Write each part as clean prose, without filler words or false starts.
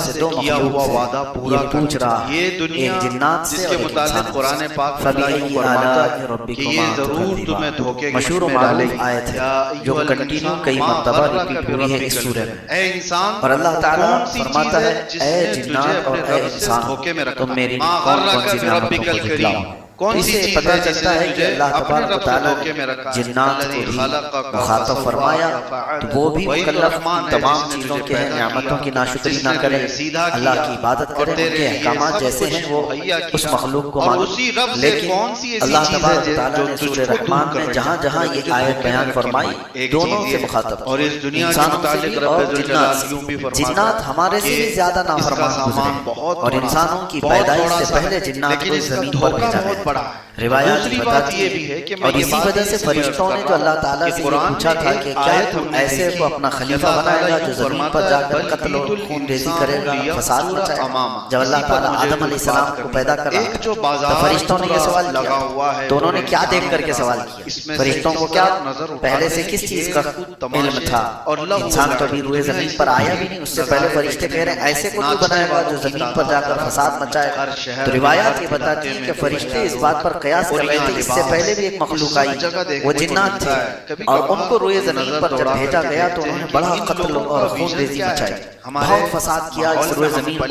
سے دو مخلوق سے یہ پوچھ رہا ایک جنات سے اور ایک انسان قرآن پاک فَبِأَيِّ آلَاءِ رَبِّكُمَا تُكَذِّبَانِ مشہور و معروف آیت ہے جو کنٹینیو کئی مرتبہ ریپیٹ ہوئی ہے اس سورہ میں، اور اللہ تعالیٰ فرماتا ہے اے جنات اور اے انسان تم میری کون کون سی نعمتوں کو جھٹلاؤ۔ اس سے پتہ چلتا ہے کہ اللہ تبارک و تعالیٰ نے جنات کو بھی مخاطب فرمایا تو وہ بھی مکلف تمام چیزوں کے ہیں، نعمتوں کی ناشکری نہ کریں، اللہ کی عبادت کریں، ان کے احکامات جیسے ہیں وہ اس مخلوق کو مانیں۔ لیکن اللہ تبارک و تعالیٰ نے سورہ رحمان میں جہاں جہاں یہ آیت بیان فرمائی دونوں سے مخاطب کیا، انسانوں سے بھی اور جنات سے۔ جنات ہمارے سے بھی زیادہ نافرمان گزرے اور انسانوں کی پیدائش سے پہلے جنات کو زمین پر بھیجا گیا۔ روایات بتاتی ہے اور اسی وجہ سے فرشتوں نے جو اللہ تعالیٰ سے یہ پوچھا تھا کہ کیا تم ایسے کو اپنا خلیفہ بنائے گا جو زمین پر جا کر قتل و خون ریزی کرے گا، فساد مچائے گا؟ جب اللہ تعالیٰ آدم علیہ السلام کو پیدا کر رہا تو فرشتوں نے یہ سوال کیا تو انہوں نے کیا دیکھ کر کے سوال کیا؟ فرشتوں کو کیا پہلے سے کس چیز کا علم تھا؟ انسان تو ابھی روئے زمین پر آیا بھی نہیں، اس سے پہلے فرشتے کہہ رہے ہیں ایسے کو تو بنائے گا جو زمین پر جا کر فساد مچائے گا۔ تو روایات یہ بتاتی ہیں کہ فرشتے اس بات پر قیاس کر رہے تھے، اس سے پہلے بھی ایک مخلوق آئی وہ جنات تھے اور ان کو روئے زمین پر جب بھیجا گیا تو انہوں نے بڑا قتل اور خون ریزی مچائی، بہت فساد کیا اس روئے زمین پر،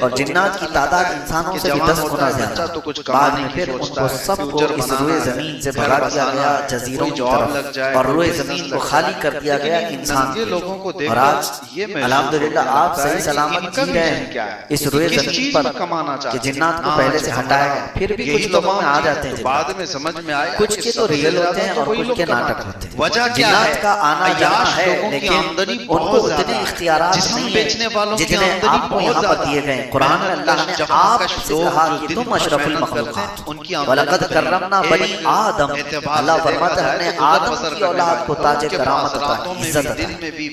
اور جنات کی تعداد انسانوں سے بھی 10 گنا زیادہ۔ بعد میں پھر ان کو سب کو اس روئے زمین سے بھگا دیا گیا جزیروں کی طرف اور روئے زمین کو خالی کر دیا گیا انسان کے، اور آج الحمدللہ آپ صحیح سلامت جی رہے ہیں اس روئے زمین پر کہ جنات کو پھر سے ہٹایا گیا۔ پھر بھی کچھ لوگوں میں آ جاتے ہیں بعد میں سمجھ میں آیا، کچھ کے تو ریئل ہوتے ہیں اور کچھ کے ناٹک ہوتے ہیں۔ وجہ کیا ہے؟ جنات کا آنا جانا ہے لیکن ان کو اتنے اختیارات نہیں ہیں جتنے آپ کو یہاں پر دیے گئے۔ قرآن میں اللہ نے آپ سے کہا کہ تم اشرف المخلوقات، وَلَقَدْ كَرَّمْنَا بَنِي آدم، اللہ فرماتا ہے ہم نے آدم کی اولاد کو تاج کرامت عطا کی، عزت عطا کی،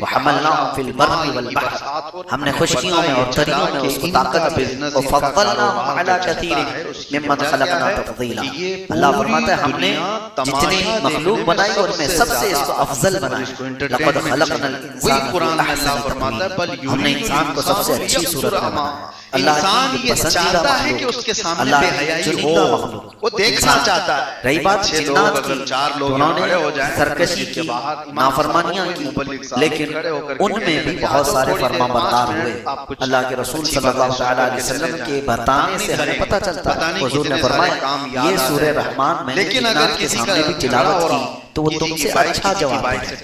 وَحَمَلْنَاهُمْ فِي الْبَرِّ وَالْبَحْرِ، ہم نے خشکیوں میں اور دریوں میں اس کو طاقت دی، وَفَضَّلْنَاهُمْ عَلَى كَثِيرٍ مِّمَّنْ خَلَقْنَا تَفْضِيلًا، اللہ فرماتا ہے ہم نے جتنی مخلوق بنائی اور میں سب سے اس کو افضل بنایا۔ لَقَدْ خَلَقْنَا الْإِنسَانَ فِي أَحْسَنِ تقويم، ہم نے انسان کو سب سے اچھی صورت میں بنایا۔ انسان یہ چاہتا ہے کہ اس کے سامنے بے حیائی ہو، وہ دیکھنا چاہتا ہے۔ رہی بات جنات کی، انہوں نے سرکشی کی، نافرمانیاں کی، لیکن ان میں بھی بہت سارے فرما بردار ہوئے۔ اللہ کے رسول صلی اللہ علیہ وسلم کے بتانے سے ہمیں پتہ چلتا ہے، حضور نے فرمایا یہ سورہ رحمان میں نے جنات کے سامنے بھی تلاوت کی تو وہ تم سے اچھا جواب دے،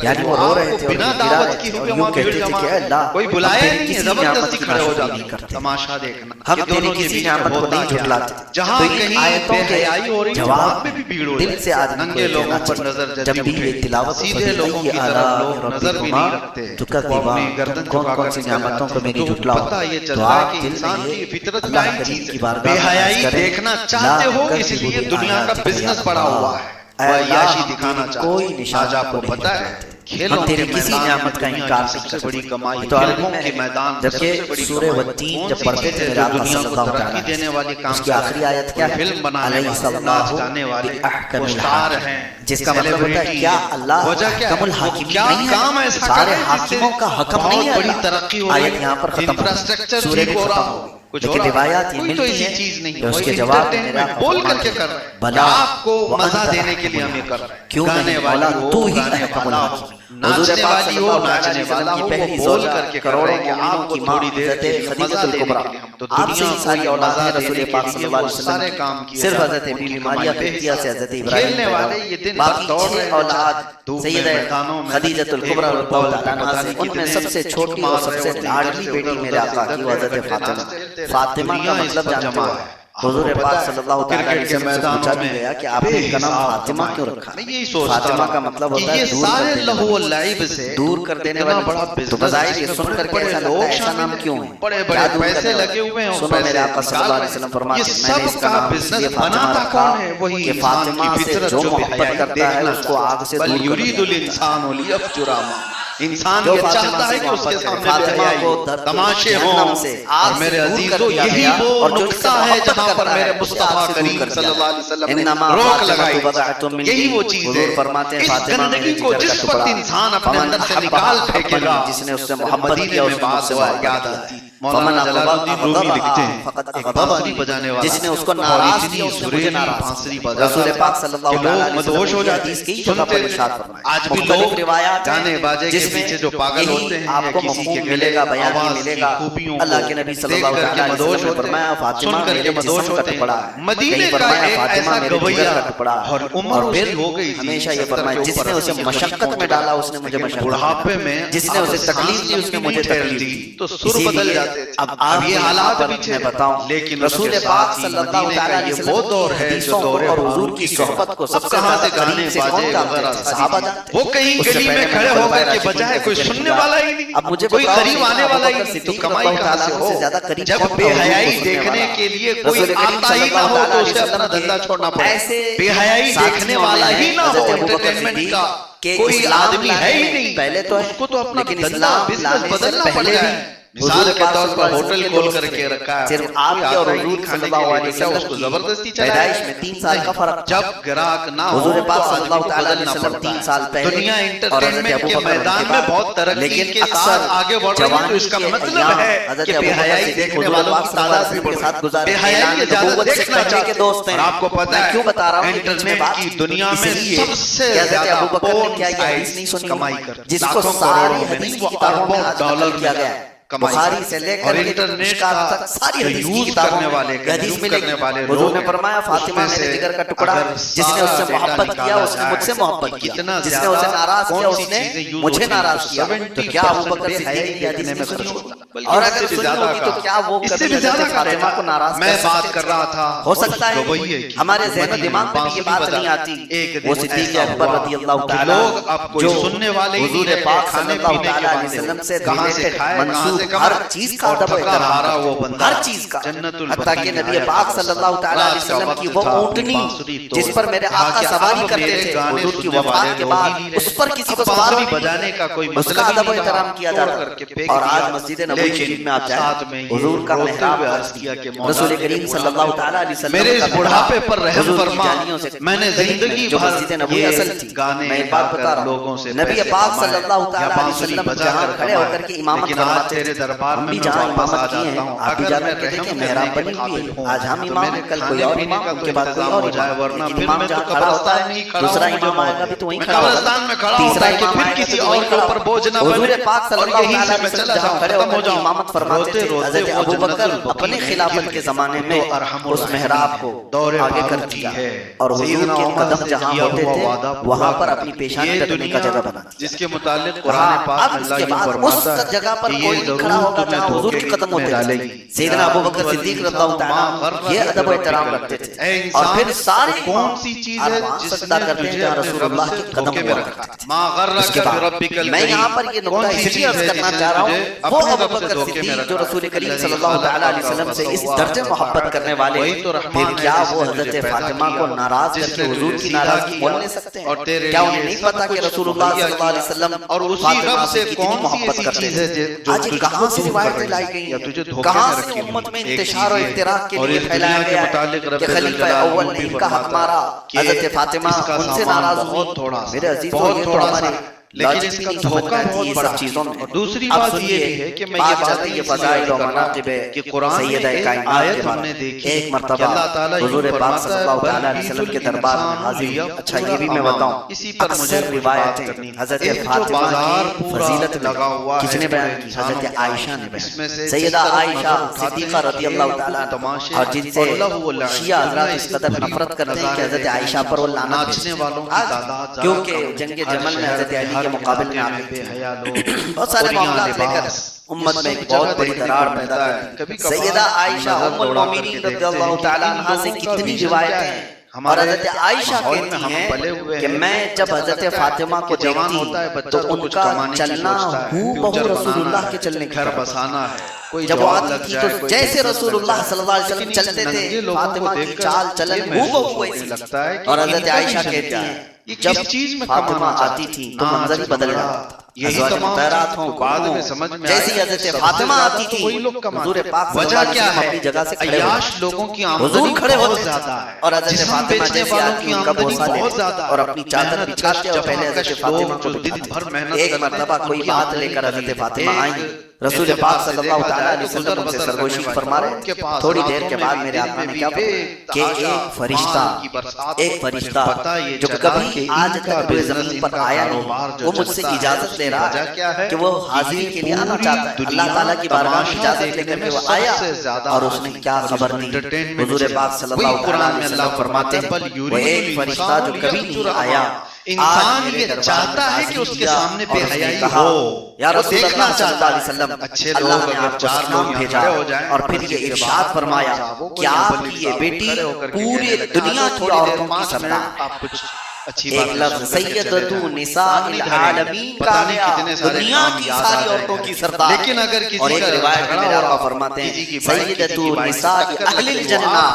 یعنی وہ رو رہے تھے اور گرا رہے تھے اور یوں کہتے تھے کہ اے اللہ کوئی بلایا نہیں ہے، زبردستی کھڑے ہو جاتے نہیں کرتے، تماشا دیکھنا، ہم تیری کسی نعمت کو نہیں جھٹلاتے۔ جہاں کہیں آیتوں کے جواب جواب دل سے آدمی کو ننگے لوگوں دینا پر چاہیے۔ نظر جب جدی بھی ہوئے، یہ تلاوت سیدھے لوگوں کی طرف لوگ نظر بھی نہیں رکھتے، تکذبان کون کون سی نعمتوں کو میری جھٹلاؤ، پتہ یہ تو چلتا ہے آپ کہ دل انسان میں کی یہ فطرت میں اللہ آئی کریم چیز کی ہے، بارگاہ بے میں حیائی کریں، دیکھنا چاہتے ہو، لا اس لیے تکذبوا دنیا کا بآیات بزنس اللہ، بڑا ہوا ہے، اے وہ اللہ عیاشی دکھانا چاہتے کوئی ہیں۔ نشان آج آپ کو نہیں پتہ ہے کرتے، کھیلوں ہم کے تیری کسی میدان نعمت کا میں انکار دنیا کی نہیں سب سے بڑی کرتے۔ کمائی تو کھیلوں کے میدان میں سب سے جبکہ بڑی سورہ کمائی والتین کون جب سی پڑھتے چیز تھے ہے میرے جو آقا دنیا صلی کو اللہ ترقی دینے والی کام اس کی آخری آیت کیا ہے؟ فلم بنانے علیہ والے، السلام ناچ گانے والے، بِأَحْكَمِ وہ اسٹار الحاکم، ہیں، جس کا مطلب ہوتا ہے کیا اللہ وجہ کیا احکم ہے؟ الحاکمین کیا نہیں کام ہے؟ ایسا سارے کرے جس سے حاکموں کا حکم نہیں ہے بہت بڑی اللہ۔ ترقی ہو رہی آیت یہاں پر ختم ہو انفراسٹرکچر سورہ بھی ٹھیک ہو ختم رہا ہو ہو، گئی، کچھ ہو لیکن رہا روایات یہ کوئی تو ملتی ایسی ہے چیز نہیں کہ ہے، اس وہ کے جواب میں میرا انٹرٹینمنٹ بول کر کے کر رہے ہیں، بلا آپ کو مزہ وانت دینے کے لیے احکم ہم یہ کر رہے ہیں، کیوں گانے نہیں والی مولا ہو، تو ہی گانے احکم والا ہو، الحاکمین، حضور ناچنے پاک والی صلی ہو، اللہ علیہ ناچنے وسلم والا کی ہو، پہلی وہ بول زوجہ کر کے کر کروڑوں رہے ہیں کہ مومنوں آپ کو کی ماں تھوڑی دیر حضرت کے لیے خدیجہ مزہ دینے الکبریٰ، کے لیے ہم تو آپ سے دنیا ہی کو ساری یہ اولاد مزہ ہے رسول دینے کے پاک صلی لیے اللہ وہ علیہ سارے وسلم کام کی، کیے صرف جاتے حضرت ہیں، ان بی کی بی ماریہ کمائی قبطیہ سے حضرت ابراہیم کھیلنے پیدا والے ہوئے، یہ دن باقی رات دوڑ چھ رہے ہیں اولاد دھوپ میں سیدہ میدانوں میں خدیجہ الکبریٰ رضی اللہ تعالیٰ عنہا سے، ان میں سب سے چھوٹی اور سب سے لاڈلی بیٹی میرے آقا کی حضرت فاطمہ۔ فاطمہ کا مطلب جانتے ہو، حضور پاک صلی اللہ علیہ وسلم سے پوچھا بھی گیا کہ آپ نے کا نام فاطمہ کیوں رکھا؟ میں یہی سوچتا فاطمہ کا مطلب ہوتا ہے یہ سارے لہو و لعب سے دور کر دینے اتنا بڑا والی، تو بزنس بظاہر یہ جس سن میں کر کے بڑے ایسا لوگ لگتا ہے ایسا شامل نام ہیں، کیوں ہے؟ بڑے کیا بڑے دور پیسے کرنے لگے والی؟ ہوئے ہیں، سنو میرے آقا صلی اللہ علیہ وسلم فرماتے یہ ہیں میں نے اس سب کا کا نام اس بزنس لیے فاطمہ بناتا رکھا کون ہے؟ وہی کہ انسان فاطمہ کی سے فطرت جو جو بے محبت حیائی کرتا ہے دیکھنا اس کو آگ سے بل دور کر یرید دیتا ہے۔ الانسان لیفجر امامہ، انسان یہ چاہتا ہے کہ اس کے سامنے بے حیائی ہو، تماشے ہوں. اور میرے عزیزو یہی وہ نقطہ ہے جہاں پر میرے مصطفیٰ کریم صلی اللہ علیہ وسلم نے روک لگائی. یہی وہ چیز ہے، اس گندگی کو جس وقت انسان اپنے اندر سے نکال پھینکے گا. مدینے میں بات یاد آتی، مولانا جلال الدین رومی لکھتے ہیں ایک بانسری بجانے والا جس نے اس کو ناراض کیا اس نے مجھے ناراض بانسری بجاتا رسول پاک صلی اللہ علیہ مدہوش ہو جاتے سنتے. آج بھی لوگ روایات گانے باجے کے پیچھے جو پاگل ہوتے ہیں آپ کو کسی کے مفہوم ملے گا، بیان آواز ملے کی گا. خوبیوں اللہ کے نبی صلی اللہ علیہ وسلم نے فرمایا فاطمہ میرے جسم کا ٹکڑا ہے. مدینے کا ایک ایسا گویا اور عمر اور اس کی ہو گئی ہمیشہ یہ فرمایا جس نے اسے مشقت میں ڈالا اس نے مجھے مشقت میں بڑھاپے میں جس نے اسے تکلیف دی اس نے مجھے تکلیف دی. تو سر بدل جاتے. اب یہ حالات پیچھے بتاؤں، لیکن رسول پاک صلی اللہ علیہ وسلم وہ دور ہے جو دور اور حضور کی صحبت کو سب سے کہاں سے زیادہ گانے قریب سے باجے کون جانتے وغیرہ ہیں؟ صحابہ جانتے ہیں. وہ کہیں گلی میں کھڑے ہو کر کے بجائے کوئی سننے والا ہی نہیں، اب مجھے کوئی بتاؤ قریب آنے والا ہی نہیں، تو کمائی کہاں سے ہو؟ جب بے حیائی دیکھنے کے لیے کوئی آتا ہی نہ ہو تو اسے اپنا دھندا چھوڑنا پڑے. بے حیائی دیکھنے والا ہی نہ ہو، انٹرٹینمنٹ کا کوئی آدمی ہے ہی نہیں، پہلے تو اس کو تو اپنا دھندا بزنس بدلنا پڑ جائے. مثال کے طور پر ہوٹل کھول کر کے رکھا ہے، صرف آپ کے اور حضور صلی اللہ علیہ وسلم اس کو زبردستی چلائے. پیدائش میں 3 سال کا فرق. جب گراہک نہ ہو حضور تو پاک صلی آدمی اللہ کو علیہ بدلنا وسلم پڑتا 3 ہے. سال پہلے دنیا انٹرٹینمنٹ کے میدان میں بہت ترقی کے ساتھ آگے بڑھ رہی ہے، تو اس کا مطلب ہے کہ بے حیائی دیکھنے والوں کی تعداد بھی بڑھ رہی ہے. بے حیائی کے زیادہ دیکھنا چاہتے ہیں. اور آپ کو پتا ہے انٹرنیٹ کی دنیا میں سب سے زیادہ پورن کمائی کرتے ہیں، لاکھوں کروڑوں میں نہیں، وہ اربوں ڈالر کیا گیا. بخاری سے لے کر انٹرنیٹ کا ساری حدیث کی یوز کرنے والے حدیث میں کرنے والے حضور نے فرمایا فاطمہ میرے جگر کا ٹکڑا، جس نے اس سے محبت کیا اس نے مجھ سے محبت کیا، جس نے اسے ناراض کیا اس نے مجھے ناراض کیا. تو کیا ابو بکر صدیق کی حدیث میں سنی ہوگی؟ اور اگر سنی ہوگی تو کیا وہ کبھی حضرت فاطمہ کو ناراض میں بات کر رہا تھا. ہو سکتا ہے ہمارے ذہن و دماغ میں بھی یہ بات نہیں آتی. وہ صدیق اکبر رضی اللہ تعالیٰ جو حضور پاک صلی اللہ علیہ وسلم سے منسوب ہر چیز کا ادب و احترام، ہر چیز کا، حتیٰ کہ نبی پاک صلی اللہ تعالیٰ علیہ وسلم کی وہ اونٹنی جس پر میرے آقا سواری کرتے تھے حضور کی وفات کے بعد، اس پر کسی کو سوار بھی بجانے کا کوئی مسئلہ ادب و احترام کیا جاتا. اور آج مسجد نبوی شریف میں آپ جائیں، حضور کا محراب رسول کریم صلی اللہ تعالیٰ علیہ وسلم میرے اس بڑھاپے پر رحم فرما. میں نے زندگی جو مسجد نبوی اصل تھی، میں ایک بات بتا رہا ہوں، نبی پاک صلی اللہ تعالیٰ علیہ وسلم جہاں کھڑے ہو کر کے امامت فرماتے تھے، ہم بھی جہاں امامت کیے ہیں آپ بھی جا کر کے دیکھیں محراب بنی ہوئی ہے. آج ہم امام، کل کوئی اور امام، ان کے بعد کوئی اور امام. لیکن امام جہاں کھڑا ہوتا ہے دوسرا امام آئے گا بھی تو وہیں کھڑا ہوتا ہے، تیسرا امام آئے گا تو وہیں کھڑا ہوتا ہے. حضور پاک صلی اللہ علیہ وسلم جہاں کھڑے ہو کر کے امامت فرماتے تھے، حضرت ابو بکر اپنے خلافت کے زمانے میں اس محراب کو آگے کر دیا اور حضور کے قدم جہاں ہوتے تھے وہاں پر اپنی پیشانی رکھنے کا جگہ بنا دیا. جس کے متعلق قرآن پاک اب اس کے بعد اس جگہ پر کوئی نہیں کھڑا ہوگا جہاں حضور کے قدم ہوتے تھے. سیدنا ابو بکر صدیق رضی اللہ تعالیٰ یہ ادب و احترام رکھتے تھے. اور پھر سارے کون سی چیز ہے جس سجدہ کرتے ہیں جہاں رسول اللہ کے قدم ہوا کرتے تھے. اس کے بعد میں یہاں پر یہ نقطہ اس لیے عرض کرنا چاہ رہا ہوں، وہ ابو بکر صدیق جو رسول کریم صلی اللہ تعالیٰ علیہ وسلم سے اس درجے محبت کرنے والے، پھر کیا وہ حضرت فاطمہ کو ناراض کر کے حضور کی ناراضگی مول لے سکتے ہیں؟ کیا انہیں نہیں پتا کہ رسول اللہ صلی اللہ علیہ وسلم اور فاطمہ سے کتنی محبت کرتے ہیں؟ آج یہ کہاں سے روایتیں لائی گئی ہیں، کہاں سے امت میں انتشار و افتراق کے لیے پھیلایا گیا ہے کہ خلیفہ اول نے ان کا حق مارا، حضرت فاطمہ ان سے ناراض ہوئی. میرے عزیزوں یہ تو ہمارے لیکن اس کا دھوکہ بہت بڑا چیزوں میں. اور دوسری بات یہ بھی ہے کہ میں یہ بات یہ فضائل و مناقب ہے کہ قرآن سیدہ کائنات کے بعد ایک مرتبہ حضور پاک صلی اللہ تعالیٰ علیہ وسلم کے دربار میں حاضر. اچھا یہ بھی میں بتاؤں، اکثر روایتیں حضرت فاطمہ کی فضیلت میں کس نے بیان کی؟ حضرت عائشہ نے بیان. سیدہ عائشہ صدیقہ رضی اللہ تعالیٰ عنہا، اور جن سے شیعہ حضرات اس قدر نفرت کرتے ہیں کہ حضرت عائشہ پر وہ لعنت بھیجتے، کیونکہ جنگ جمل میں حضرت علی کے مقابل میں آتے ہیں، بہت سارے معاملات لے کر امت میں ایک بہت بڑی درار پیدا کرتی. سیدہ عائشہ ام المومنین رضی اللہ تعالیٰ عنہا سے کتنی روایتیں ہیں، اور حضرت عائشہ کہتی ہیں کہ میں جب حضرت فاطمہ کو دیکھتی تو ان کا چلنا ہو بہو رسول اللہ کے چلنے کی طرح. جب وہ آتی تھی تو جیسے رسول اللہ صلی اللہ علیہ وسلم چلتے تھے فاطمہ کی چال چلن ہو بہو ویسی لگتا ہے. اور حضرت عائشہ کہتی ہیں جب فاطمہ آتی تھی تو منظر ہی بدل جاتا تھا. یہی تمام مطہرات ہوں بعد میں سمجھ میں جیسی حضرت فاطمہ آتی تھی وہی لوگ حضور کماتے پاک وجہ کیا ہے اپنی جگہ سے کھڑے عیاش لوگوں کی آمدنی حضور کھڑے بہت ہوتے زیادہ ہے اور حضرت جسم فاطمہ بیچنے جیسی والوں آتی کی ان کا آمدنی بوسہ بہت لیتے زیادہ ہے اور اپنی چادر بچھاتے اور پہلے حضرت فاطمہ کو بٹھاتے ایک مرتبہ کوئی بات لے کر حضرت فاطمہ آئیں رسول پاک صلی اللہ تعالیٰ علیہ وسلم ان سے سرگوشی فرما رہے تھوڑی دیر کے بعد میرے آقا نے کیا فرمایا کہ ایک فرشتہ جو کبھی آج تک روئے زمین پر آیا نہیں وہ مجھ سے اجازت لے رہا ہے کہ وہ حاضری کے لیے آنا چاہتا ہے اللہ تعالیٰ کی بارگاہ میں اجازت لے کر کے وہ آیا اور اس نے کیا خبر دی حضور پاک صلی اللہ تعالیٰ علیہ وسلم فرماتے ہیں وہ ایک فرشتہ جو کبھی نہیں آیا انسان یہ چاہتا ہے کہ اس کے سامنے بے حیائی ہو یا رسول اللہ صلی اللہ علیہ وسلم اچھے اللہ لوگ نے اگر آپ کو چار سلام لوگ بھیجا یہاں ہو جائیں اور پھر یہ ارشاد فرمایا کہ آپ کی یہ بیٹی پوری دنیا کی عورتوں کی سردار آپ کچھ اچھی ایک لفظ سیدتو نساء العالمین کا آیا دنیا کی ساری عورتوں کی سردار لیکن اگر کسی اور ایک روایت میں میرے آقا فرماتے ہیں سیدتو نساء اہل الجنہ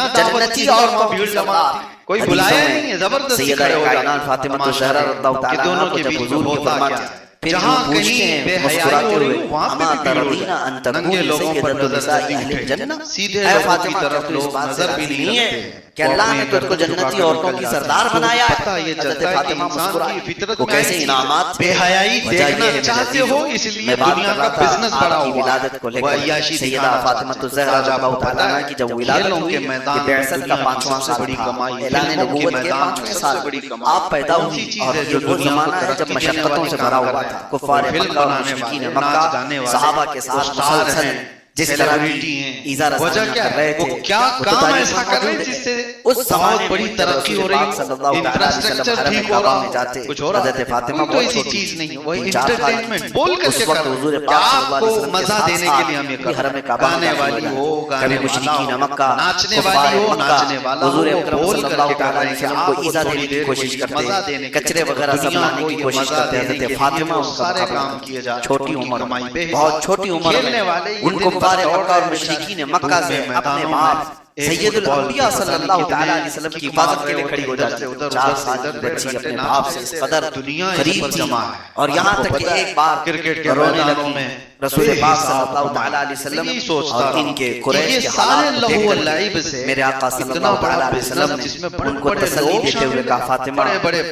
جنتی عورتوں کی سردار کوئی بلایا نہیں ہے زبردستی سیدہ کھڑے ہو کائنات فاطمہ الزہرا رضی اللہ تعالیٰ عنہ کو جب حضور کے فرماتے ہیں پھر جہاں وہ پوچھتے کہیں بے ہیں حیائی مسکراتے ہو رہی ہوئے ہو وہاں پہ اما بھی بھیڑ ہو ترضین جائے ان تکونی ننگے لوگوں پر سیدۃ نظر النساء نہیں اہل الجنہ سیدھے اے لوگوں کی فاطمہ طرف تو اس لوگ بات سے نظر بھی راضی نہیں نہیں رکھتے ہے کہ اللہ نے تو کو جنتی عورتوں کی سردار بنایا پتہ ہے یہ حضرت چلتا ہے کہ فاطمہ انسان مسکرائے کی فطرت وہ میں کیسے انعامات بے حیائی وجہ یہ دیکھنا ہے چاہتے ہو اس لیے میں بات دنیا کر رہا کا تھا بزنس بڑا آپ کی ہوا ولادت کو لے وہ کر عیاشی سیدہ دکھانا فاطمہ چاہتے الزہرا رضی اللہ پتہ تعالیٰ عنہ ہے کی جب ولادت کھیلوں ہوئی کے میدان کہ بعثت کا دنیا کی 5واں سب سے سال بڑی تھا کمائی اعلان فلموں کے نبوت کے میدان 5ویں میں سب سال سے بڑی کمائی آپ پیدا کون سی ہوئی چیز اور ہے یہ جو وہ دنیا کو زمانہ ہے جب ترقی دینے مشقتوں والی سے کام بھرا کر ہوا رہے تھا ہیں کفار فلم مکہ اور بنانے مشرکین والے مکہ ناچ گانے والے صحابہ کے ساتھ اسٹار مسلسل ہیں جس طرح کی سیلیبریٹی ہیں ایزا وجہ رسانیاں کیا کر رہے ہے تھے وہ کیا وہ تو کام تاریخ ایسا میں کر رہے موجود ہیں ہے جس سے اس بہت زمانے بڑی میں جب ترقی رسول ہو رہی پاک صلی اللہ ہو تعالیٰ علیہ وسلم انفراسٹرکچر حرم ٹھیک ہو کعبہ رہا میں ہو جاتے کچھ ہو رہا حضرت فاطمہ کوئی تو بہت ایسی چھوٹی چیز نہیں تھی وہی 4 سال کی انٹرٹینمنٹ بول کر اس کے وقت کر حضور رہے پاک صلی آپ اللہ کو علیہ وسلم کے مزہ ساتھ دینے کے لیے ہم یہ ساتھ کر حرم کعبہ میں گانے داخل والی ہو ہو جاتے کبھی گانے والا مشرکین ہو مکہ ناچنے والی ہو ناچنے والا حضور ہو اکرم بول صلی کر اللہ کے کر تعالیٰ رہے علیہ ہیں کہ وسلم آپ کو ایزا دینے کی تھوڑی کوشش دیر مزہ کرتے دینے کے کچرے وغیرہ سب دنیا لانے کو کی یہ کوشش مزہ کرتے دینے حضرت کے فاطمہ لیے ان کا سارے مقابلہ کام کیے جا چھوٹی ان کی عمر کمائی بے بہت چھوٹی عمر کھیلنے والے ان کو کفار مکہ اور مشرکین مکہ سے اپنے باپ سید الانبیاء صلی اللہ تعالیٰ علیہ وسلم کی حفاظت کے لیے کھڑی ہو جاتی ہے 4 سال کی بچی اپنے باپ سے اس قدر قریب تھی اور یہاں تک کہ ایک بار کرکٹ کے رونے میدانوں لگی میں رسول پاک صلی اللہ تعالیٰ علیہ وسلم اور ان کے قریش کے حالات کو دیکھ کر میرے آقا صلی اللہ تعالیٰ علیہ وسلم نے ان کو تسلی دیتے ہوئے کہا فاطمہ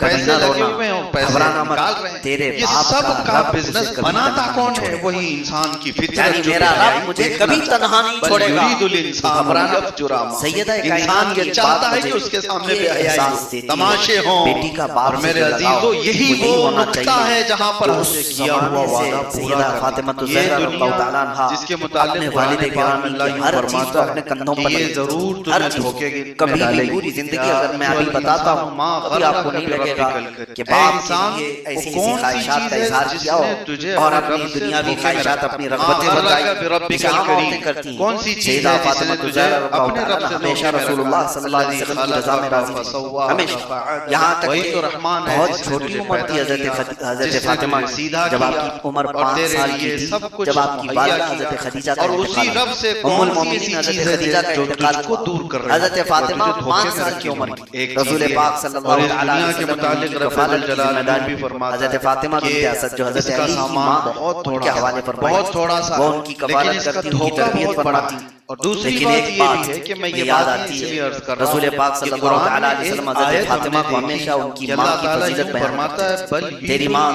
کبھی نہ رونا گھبرانا مت تیرے باپ کا رب تجھے کبھی تنہا نہیں چھوڑے گا وہی انسان کی فطرت یعنی میرا رب مجھے کبھی تنہا نہیں چھوڑے گا گھبرانا سیدہ انسان یہ چاہتا ہے کہ اس کے سامنے بے حیائی تماشے ہوں بیٹی کا باپ میرے عزیزو یہی وہ نقطہ ہے جہاں پر اس سے کیا ہوا وعدہ پورا فاطمہ الزہرا رضی اللہ تعالیٰ عنہا جس کے متعلق اپنے والد گرامی کی ہر چیز کو اپنے کندھوں پر یہ ضرور ہر تمہیں چیز دھوکے کی کبھی بھی پوری زندگی اگر میں ابھی بتاتا ہوں کبھی آپ کو نہیں لگے گا کہ باپ کے لیے ایسی خواہشات کا اظہار کیا ہو اور اپنی دنیاوی خواہشات اپنی رغبتیں بتائی جسے عام عورتیں کرتی ہیں سیدہ فاطمہ الزہرا رضی اللہ تعالیٰ عنہا ہمیشہ رسول اللہ صلی اللہ علیہ وسلم کی رضا میں راضی تھی ہمیشہ یہاں تک کہ بہت چھوٹی عمر تھی حضرت فاطمہ جب آپ کی عمر 5 سال کی تھی جب آپ کی والدہ حضرت خدیجہ کا انتقال ام المومنین حضرت خدیجہ کا انتقال ہوا حضرت فاطمہ 5 سال کی عمر کی رسول پاک صلی اللہ علیہ وسلم کی کفالت کی ذمہ داری حضرت فاطمہ بنت اسد جو حضرت علی کی ماں ان کے حوالے فرمائی وہ ان کی کفالت کرتی ان کی تربیت فرماتی لیکن ایک بات یہ یاد آتی ہے رسول پاک صلی اللہ علیہ وسلم حضرت فاطمہ کو ہمیشہ ان کی ماں کی فضیلت بیان کرتے ہیں تیری ماں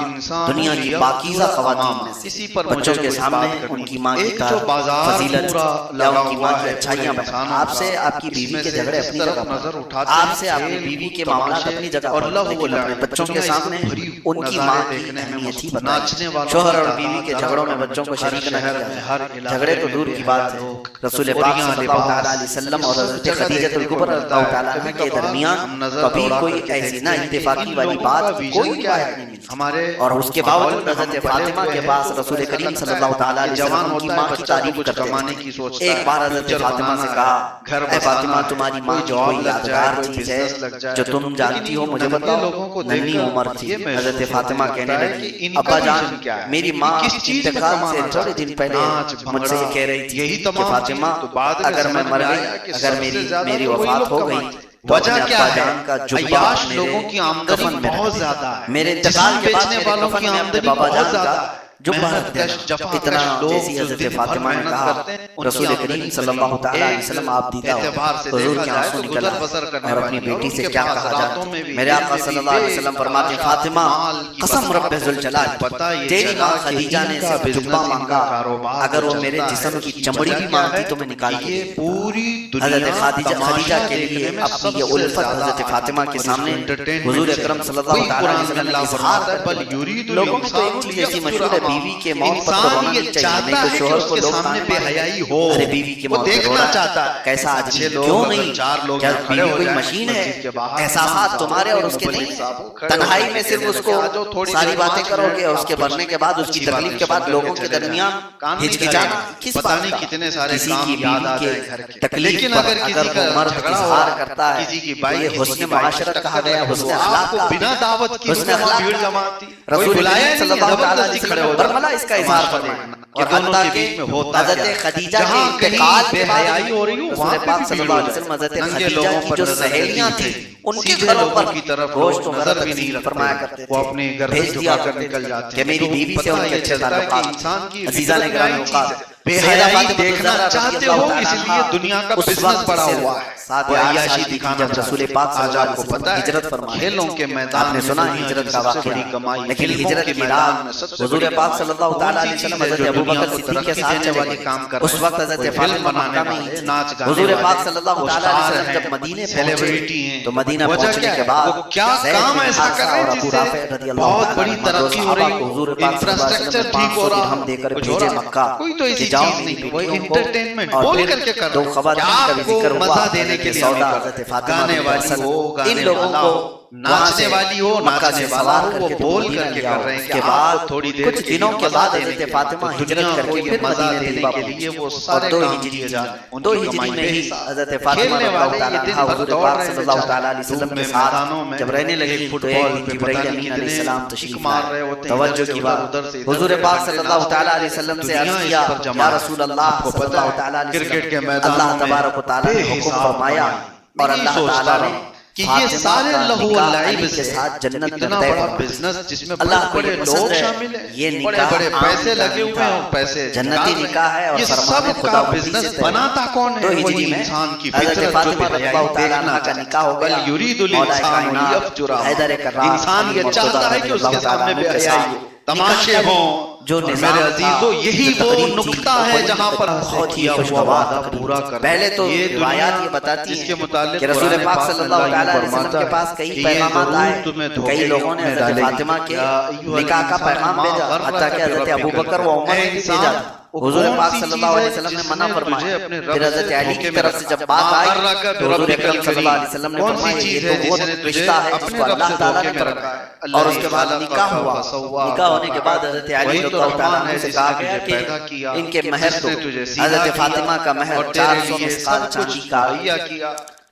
دنیا کی پاکیزہ خواتین میں سے بچوں کے سامنے ان کی ماں کی فضیلت یا ان کی ماں کی اچھائیاں بیان آپ سے آپ کی بیوی کے جھگڑے اپنی جگہ پر آپ سے آپ کی بیوی کے معاملات اپنی جگہ پر لیکن اپنے بچوں کے سامنے ان کی ماں کی اہمیت ہی بتائیں شوہر اور بیوی کے جھگڑوں میں بچوں کو شریک نہ کیا جائے جھگڑے تو دور کی بات ہے رسول پاک صلی اللہ علیہ وسلم اور حضرت خدیجہ الکبریٰ رضی اللہ تعالیٰ عنہ کے درمیان کبھی کوئی ایسی نہ اتفاقی والی بات کوئی روایت نہیں ملتی اور اس کے باوجود حضرت فاطمہ کے پاس رسول کریم صلی اللہ تعالیٰ علیہ وسلم ان کی ماں کی تعریف کرتے ہیں ایک بار حضرت فاطمہ سے کہا اے فاطمہ تمہاری ماں کی کوئی یادگار چیز ہے جو تم جانتی ہو مجھے بتاؤ ننھی عمر تھی حضرت فاطمہ کہنے لگی ابا جان میری ماں انتقال سے تھوڑے دن پہلے مجھ سے کہہ رہی تھی کہ فاطمہ اگر میں مر گئی اگر میری وفات ہو گئی وجہ کیا ہے؟ عیاش لوگوں کی آمدنی بہت زیادہ ہے، میرے انتقال کے بعد بیچنے والوں کی آمدنی بہت زیادہ ہے، جو محنت اتنا جیسی حضرت فاطمہ نے کہا رسول کریم صلی اللہ تعالیٰ علیہ وسلم آپ دیدہ ہو حضور کے آنسو نکلا اور اپنی بیٹی سے کیا کہا جاتا میرے آقا صلی اللہ علیہ وسلم فرماتے ہیں فاطمہ قسم رب ذوالجلال تیری ماں خدیجہ نے سے جبہ مانگا اگر وہ میرے جسم کی چمڑی بھی مانگتی تو میں نکال کے حضرت خدیجہ کے لیے اپنی یہ الفت حضرت فاطمہ کے سامنے حضور اکرم صلی اللہ تعالیٰ علیہ وسلم نے اظہار کر لوگوں کی تو ایک چیز ایسی مشہور ہے بیوی کے موت پر تو رونا نہیں چاہیے نہیں تو شوہر کو لوگ سامنے بے حیائی ہو ارے بیوی کی موت پر رونا چاہتا ہے کیسا آدمی کیوں نہیں کیا بیوی کوئی مشین ہے احساسات تمہارے اور اس کے نہیں تنہائی میں صرف اس کو ساری باتیں کرو گے اور اس کے مرنے کے بعد اس کی تکلیف کے بعد لوگوں کے درمیان ہچکچانا کس بات کا کسی کی بیوی کے تکلیف پر اگر وہ مرد اظہار کرتا ہے یہ حسن معاشرت کہا گیا حسن اخلاق کا حسن اخلاق رسول اللہ صلی اللہ تعالیٰ علیہ وسلم برملا اس کا اظہار فرمائے اور حتیٰ کہ حضرت خدیجہ کے انتقال کے بعد رسول پاک صلی اللہ علیہ وسلم حضرت خدیجہ کی جو سہیلیاں تھیں ان کے گھروں پر گوشت و غرہ تقسیم فرمایا کرتے تھے بھیج دیا کرتے کہ میری بیوی سے ان کے اچھے تعلقات عزیزہ نے گرامی اوقات سیدہ فاطمہ دیکھنا چاہتے ہو اس لیے دنیا کا بزنس بڑا ہوا ہے ساتھ عیاشی دکھانا جب رسول پاک صلی اللہ علیہ وسلم ہجرت فرمائے کھیلوں کے میدان آپ نے سنا ہجرت کا واقعہ لیکن ہجرت کی رات حضور پاک صلی اللہ تعالیٰ علیہ وسلم حضرت ابوبکر صدیق کے ساتھ چلے اس وقت حضرت فاطمہ مکہ میں حضور پاک صلی اللہ تعالیٰ علیہ وسلم جب مدینے پہنچے تو مدینہ پہنچنے کے بعد کیا کام ایسا کر رہے ہیں جس سے بہت بڑی ترقی ہو رہی حضور پاک صلی اللہ علیہ وسلم 500 درہم دے کر بھیجے مکہ کوئی تو ایسی چیز نہیں وہ انٹرٹینمنٹ بول کر کے کر دو خواتین کا بھی ذکر ہوا مزہ دینے کے لیے سودا حضرت فاطمہ گانے والی ہو ان لوگوں کو ناچنے والی ہو مکہ سے سوار کر کے بول کر کے کر رہے ہیں کے بعد تھوڑی دیر کچھ دنوں کے بعد حضرت فاطمہ ہجرت کر کے پھر مدینے طیبہ پہنچی اور 2 ہجری میں ہی حضرت فاطمہ رضی اللہ تعالیٰ عنہا حضور پاک صلی اللہ تعالیٰ علیہ وسلم کے ساتھ جب رہنے لگی تو ایک دن جبرائیل امین علیہ السلام تشریف لائے توجہ کی بات حضور پاک صلی اللہ تعالیٰ علیہ وسلم سے عرض کیا یا رسول اللہ صلی اللہ تعالیٰ علیہ وسلم اللہ تبارک و تعالیٰ نے حکم فرمایا اور اللہ تعالیٰ نے کہ یہ سارے لہو و لعب سے جنت اتنا بڑا بزنس جس میں بڑے بڑے لوگ شامل ہیں بڑے بڑے پیسے لگے ہوئے ہیں اور پیسے جنتی نکاح ہے اور یہ سب کا بزنس بناتا کون ہے وہی انسان کی فطرت جو بے حیائی دیکھنا چاہتا ہے بل یرید الانسان لیفجر انسان یہ چاہتا ہے کہ اس کے سامنے بے حیائی ہو تماشے ہوں جو میرے عزیزو یہی وہ نقطہ ہے جہاں پر بہت ہی وعدہ پورا کر پہلے تو روایات یہ بتاتی ہیں کہ رسول پاک صلی اللہ علیہ وسلم کے پاس کئی پیغامات آئے کئی لوگوں نے حضرت فاطمہ کے نکاح کا پیغام بھیجا حتیٰ کہ حضرت ابوبکر و عمر نے بھیجا حضور پاک صلی اللہ علیہ وسلم نے منع فرمایا پھر حضرت علی کی طرف سے جب بات آئی تو حضور اکرم صلی اللہ علیہ وسلم نے فرمایا یہ تو وہ رشتہ ہے جس کو اللہ تعالیٰ نے رکھا ہے اور اس کے بعد نکاح ہوا نکاح ہونے کے بعد حضرت علی رضی اللہ تعالیٰ عنہ سے کہا گیا کہ ان کے مہر تو حضرت فاطمہ کا مہر 400 مسقال چاندی کا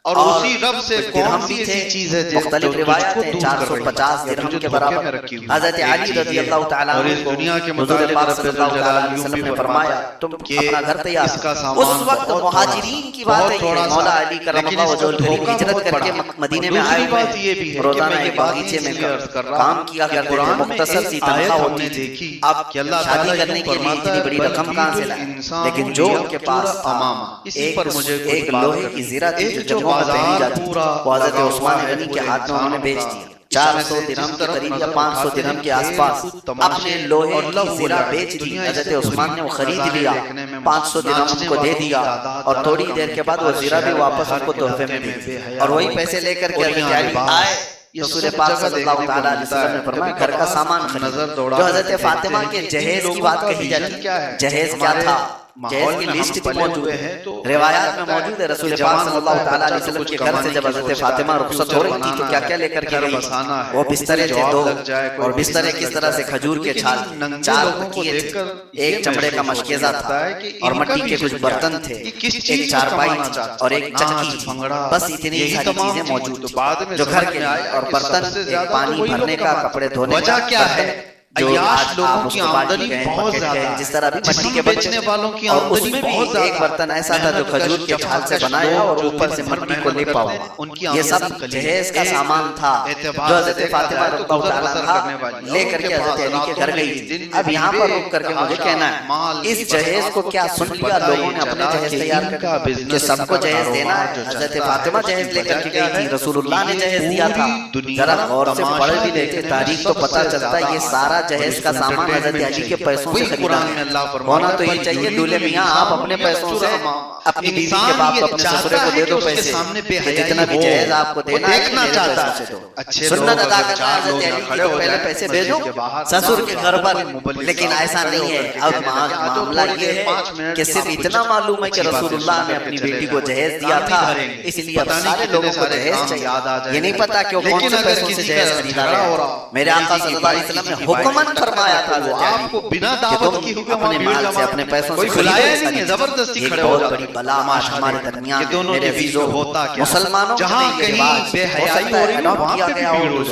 اور اسی رب سے کون سی ایسی چیز ہے مختلف روایات ہیں 450 درہم کے برابر حضرت علی رضی اللہ تعالیٰ عنہ کو حضور پاک صلی اللہ علیہ وسلم نے فرمایا تم اپنا گھر تیار اس وقت مہاجرین کی بات ہے مولا علی کرم اللہ وجہہ الکریم ہجرت کر کے مدینے میں آئے ہوئے روزانہ ایک باغیچے میں کام کیا کرتے تھے مختصر سی تنخواہ ہوتی تھی اب شادی کرنے کے لیے اتنی بڑی رقم کہاں سے لائے لیکن جو ان کے پاس ایک لوہے کی زرہ تھی جو پہنی جاتی وہ حضرت عثمان غنی کے ہاتھ میں انہوں نے بیچ دیا 400 درہم کے قریب یا 500 درہم کے آس پاس اپنے لوہے کی زرہ بیچ دی حضرت عثمان نے وہ خرید لیا 500 درہم ان کو دے دیا اور تھوڑی دیر کے بعد وہ زرہ بھی واپس ان کو تحفے میں دی اور وہی پیسے لے کر کے حضرت علی آئے رسول پاک صلی اللہ تعالیٰ علیہ وسلم نے فرمایا گھر کا سامان خرید جو حضرت فاطمہ کے جہیز کی بات کہی جاتی جہیز کیا تھا جہیز کی لسٹ بھی موجود ہے روایات میں موجود ہے رسول پاک صلی اللہ تعالیٰ علیہ وسلم کے گھر سے جب حضرت فاطمہ رخصت ہو رہی تھی تو کیا کیا لے کر کے گئی وہ بسترے تھے 2 اور بسترے کس طرح سے کھجور کے چھال 4 تکیے تھے ایک چمڑے کا مشکیزہ تھا اور مٹی کے کچھ برتن تھے ایک چارپائی اور ایک چکی بس اتنی ساری چیزیں موجود جو گھر کے اور برتن ایک پانی بھرنے کا کپڑے دھونے کا جو عیاش آج لوگوں آپ اس کی کو باٹی آمدنی کہیں بہت بکٹ زیادہ کہیں ہے، جس طرح بھی جسم مٹی کے برتن بیچنے والوں کی اور اس آمدنی میں بھی بہت زیادہ ایک برتن ایسا تھا جو کھجور کے چھال سے بنایا اور اوپر سے مٹی کو لیپا ہوا، یہ سب جہیز کا سامان تھا جو حضرت فاطمہ رضی اللہ تعالیٰ عنہا لے کر کے حضرت علی کے گھر گئی تھی۔ اب یہاں پر رک کر کے مجھے کہنا ہے اس جہیز کو کیا سن لیا لوگوں نے اپنے جہیز تیار کر کہ سب کو جہیز دینا ہے؟ حضرت فاطمہ جہیز لے کر کے گئی تھی، رسول اللہ نے جہیز دیا تھا۔ ذرا غور سے پڑھ بھی لیتے تاریخ تو پتہ چلتا ہے یہ سارا جہیز کا سامان حضرت علی کے پیسوں سے خریدا ہے۔ ہونا تو یہ چاہیے دولہے میاں آپ اپنے پیسوں سے اپنی بیوی کے باپ کو اپنے سسرے کو دے دو پیسے کہ جتنا بھی جہیز آپ کو دینا ہے میرے پیسوں سے دو۔ سنت ادا کرنا ہے حضرت علی کی، تو پہلے پیسے بھیجو سسر کے گھر پر، لیکن ایسا نہیں ہے۔ اب معاملہ یہ ہے کہ صرف اتنا معلوم ہے کہ رسول اللہ نے اپنی بیٹی کو جہیز دیا تھا، اس لیے اب سارے لوگوں کو جہیز چاہیے۔ یہ نہیں پتا کہ وہ کون سے پیسوں سے جہیز خریدا ہے۔ میرے آقا صلی اللہ علیہ وسلم نے حکمن فرمایا تھا حضرت علی کو کہ تم اپنے مال سے اپنے پیسوں سے خریدو۔ زبردستی یہ کھڑے بہت ہو بڑی بلا آج ہمارے درمیان کہ دونوں میرے کے بیچ عزیزوں میں ہوتا کیا؟ مسلمانوں جہاں میں یہ کہیں رواج بے ہو حیائی سکتا ہو ہے رہی ہو اڈاپٹ وہاں کیا پہ بھی گیا بھیڑ ہو ہو